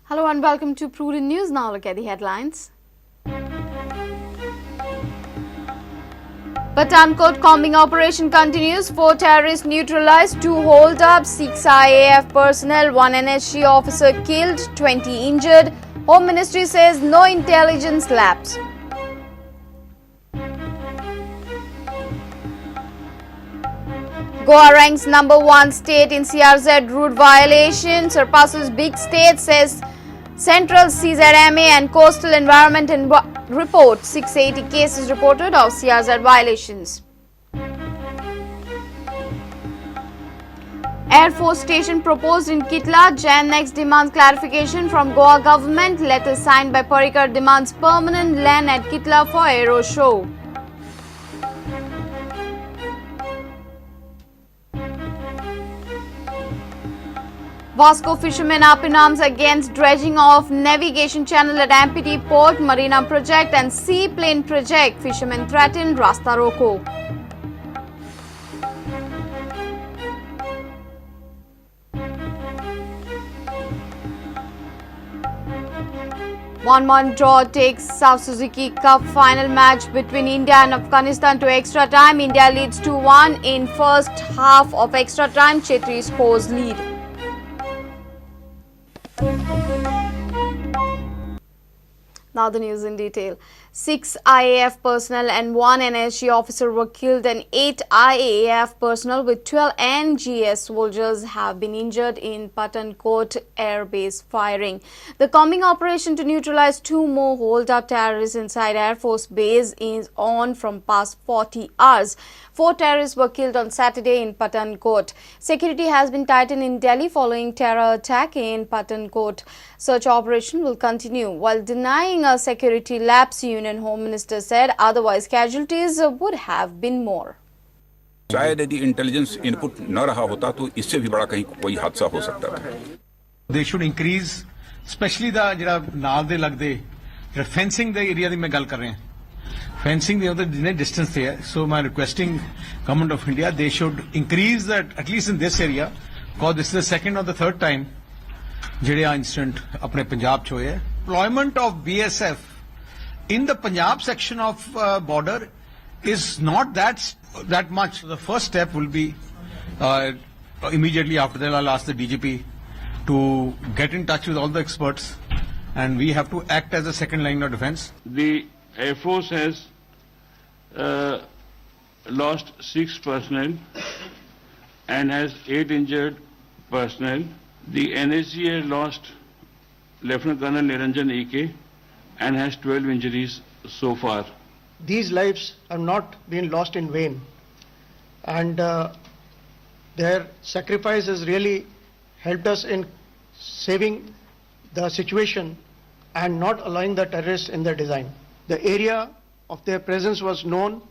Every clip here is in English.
Hello and welcome to Prudent News. Now look at the headlines. Pathankhot combing operation continues. 4 terrorists neutralised, 2 hold-ups, 6 IAF personnel, 1 NSG officer killed, 20 injured. Home Ministry says no intelligence lapse. Goa ranks number 1 state in CRZ route violation, surpasses big states, says Central CZMA and Coastal Environment report. 680 cases reported of CRZ violations. Air Force Station proposed in Kitla. Jan next demands clarification from Goa government. Letter signed by Parikar demands permanent land at Kitla for Aero Show. Vasco fishermen up in arms against dredging of navigation channel at MPT Port, Marina project and seaplane project. Fishermen threatened Rasta Roko. One draw takes South Suzuki Cup final match between India and Afghanistan to extra time. India leads 2-1 in first half of extra time. Chetri scores lead. Now the news in detail. 6 IAF personnel and 1 NSG officer were killed and 8 IAF personnel with 12 NGS soldiers have been injured in Pathankhot Air Base firing. The combing operation to neutralize 2 more hold-up terrorists inside Air Force Base is on from past 40 hours. 4 terrorists were killed on Saturday in Pathankhot. Security has been tightened in Delhi following terror attack in Pathankhot. Search operation will continue. While denying a security lapse, Union Home Minister said otherwise casualties would have been more. शायद यदि intelligence input न रहा होता तो इससे भी बड़ा कहीं कोई हादसा हो सकता था. They should increase, especially the ਜਿਹੜਾ ਨਾਲ ਦੇ ਲੱਗਦੇ ਜਿਹੜਾ fencing ਦੇ ਏਰੀਆ ਦੀ ਮੈਂ ਗੱਲ ਕਰ ਰਿਹਾ. Fencing the other distance there. So my requesting government of India, they should increase that at least in this area, because this is the second or the third time ਜਿਹੜਾ incident ਆਪਣੇ ਪੰਜਾਬ ਚ ਹੋਇਆ. Deployment of BSF in the Punjab section of border is not that much. The first step will be immediately after that I'll ask the DGP to get in touch with all the experts and we have to act as a second line of defense. The Air Force has lost 6 personnel and has 8 injured personnel. The NSG has lost Lieutenant Colonel Niranjan E.K. and has 12 injuries so far. These lives have not been lost in vain, and their sacrifice has really helped us in saving the situation and not allowing the terrorists in their design. The area of their presence was known.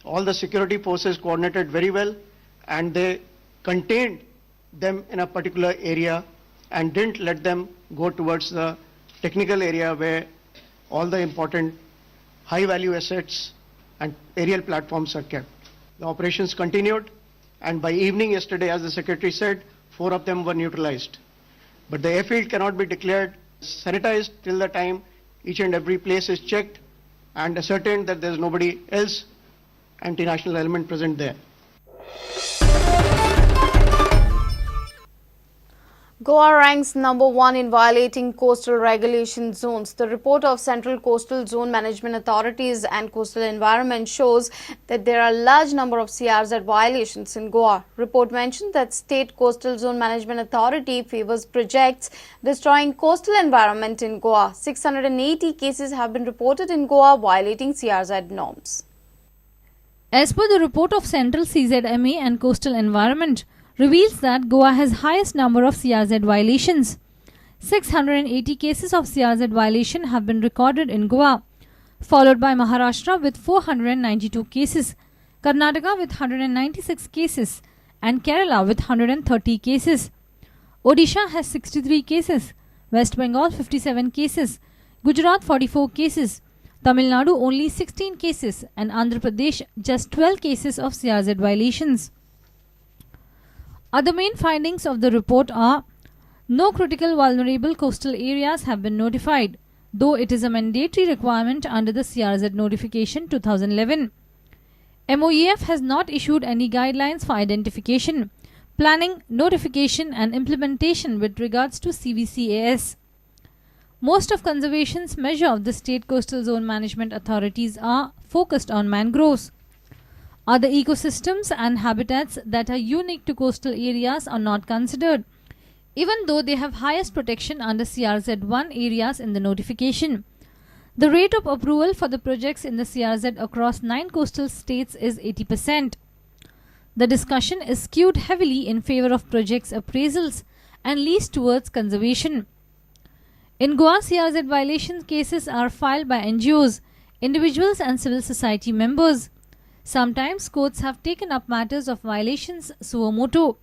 All the security forces coordinated very well and they contained them in a particular area and didn't let them go towards the technical area where all the important high value assets and aerial platforms are kept. The operations continued and by evening yesterday, as the Secretary said, 4 of them were neutralized. But the airfield cannot be declared sanitized till the time each and every place is checked and ascertained that there is nobody else anti-national element present there. Goa ranks number 1 in violating coastal regulation zones. The report of Central Coastal Zone Management Authorities and Coastal Environment shows that there are a large number of CRZ violations in Goa. Report mentioned that State Coastal Zone Management Authority favors projects destroying coastal environment in Goa. 680 cases have been reported in Goa violating CRZ norms. As per the report of Central CZMA and Coastal Environment, reveals that Goa has highest number of CRZ violations. 680 cases of CRZ violation have been recorded in Goa, followed by Maharashtra with 492 cases, Karnataka with 196 cases and Kerala with 130 cases. Odisha has 63 cases, West Bengal 57 cases, Gujarat 44 cases, Tamil Nadu only 16 cases and Andhra Pradesh just 12 cases of CRZ violations. Other main findings of the report are No critical vulnerable coastal areas have been notified, though it is a mandatory requirement under the CRZ Notification 2011. MOEF has not issued any guidelines for identification, planning, notification and implementation with regards to CVCAS. Most of conservation's measure of the state coastal zone management authorities are focused on mangroves. Other ecosystems and habitats that are unique to coastal areas are not considered, even though they have highest protection under CRZ1 areas in the notification. The rate of approval for the projects in the CRZ across 9 coastal states is 80%. The discussion is skewed heavily in favor of projects appraisals and least towards conservation. In Goa, CRZ violation cases are filed by NGOs, individuals and civil society members. Sometimes courts have taken up matters of violations suo motu.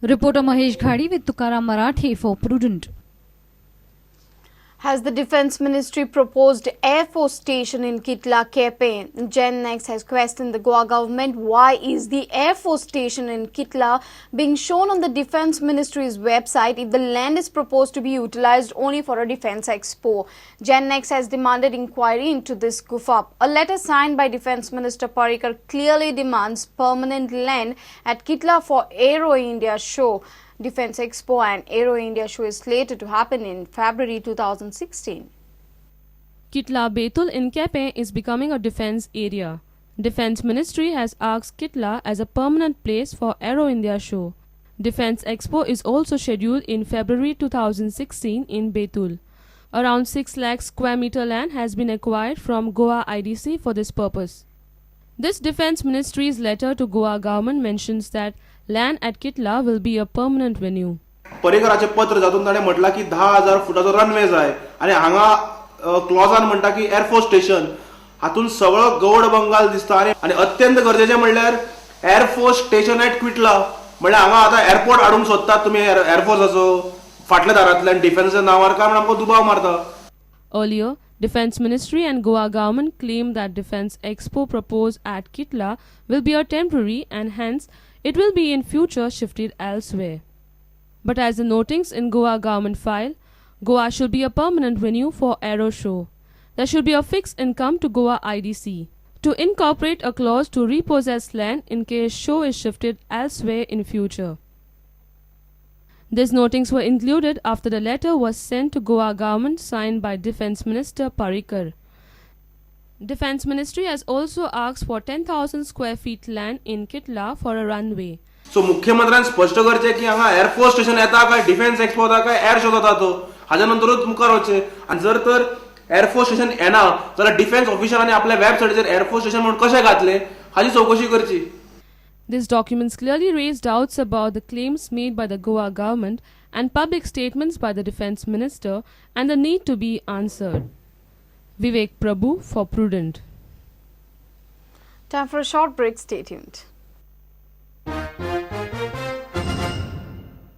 Reporter Mahesh Ghadi with Tukaram Marathe for Prudent. Has the Defence Ministry proposed Air Force Station in Kitla campaign? Gen Next has questioned the Goa government why is the Air Force Station in Kitla being shown on the Defence Ministry's website if the land is proposed to be utilised only for a Defence Expo. Gen Next has demanded inquiry into this goof-up. A letter signed by Defence Minister Parrikar clearly demands permanent land at Kitla for Aero India show. Defence Expo and Aero India show is slated to happen in February 2016. Kitla Betul in Kepe is becoming a defence area. Defence Ministry has asked Kitla as a permanent place for Aero India show. Defence Expo is also scheduled in February 2016 in Betul. Around 6 lakh square meter land has been acquired from Goa IDC for this purpose. This Defence Ministry's letter to Goa government mentions that land at Kitla will be a permanent venue. पर्रीकराचे पत्र जातून ताणें म्हटला की 10,000 फुटाचो runway जाय आनी हांगा क्लॉजान म्हणटा की एअरफोर्स स्टेशन हातून सगळो गौड बंगाल दिसता आनी अत्यंत गरजेचें म्हणल्यार एअरफोर्स स्टेशन एट क्विटला म्हणल्यार हांगा आतां एअरपोर्ट हाडूंक सोदतात तुमी एअरफोर्साचो फाटल्या दारांतल्यान डिफेन्सच्या नांवार काय म्हण आमकां दुबाव मारता. Earlier, Defence Ministry and Goa government claimed that Defence Expo proposed at Kitla will be a temporary and hence it will be in future shifted elsewhere. But as the notings in Goa government file, Goa should be a permanent venue for Aero show. There should be a fixed income to Goa IDC to incorporate a clause to repossess land in case show is shifted elsewhere in future. These notings were included after the letter was sent to Goa government signed by Defence Minister Parrikar. Defence Ministry has also asked for 10,000 square feet land in Kitla for a runway. सो मुख्यमंत्र्यान स्पष्ट करचें की हांगा air force station येता काय defence expo जाता काय air show जाता तो हाच्या नंतरूच मुखार वचचें आनी जर तर एअरफोर्स स्टेशन येना जाल्यार डिफेन्स ऑफिसरांनी आपल्या वेबसायटीचेर एअरफोर्स स्टेशन म्हणून कशें घातलें हाची चौकशी करची. These documents clearly raise doubts about the claims made by the Goa government and public statements by the Defence Minister and the need to be answered. Vivek Prabhu for Prudent. Time for a short break. Stay tuned.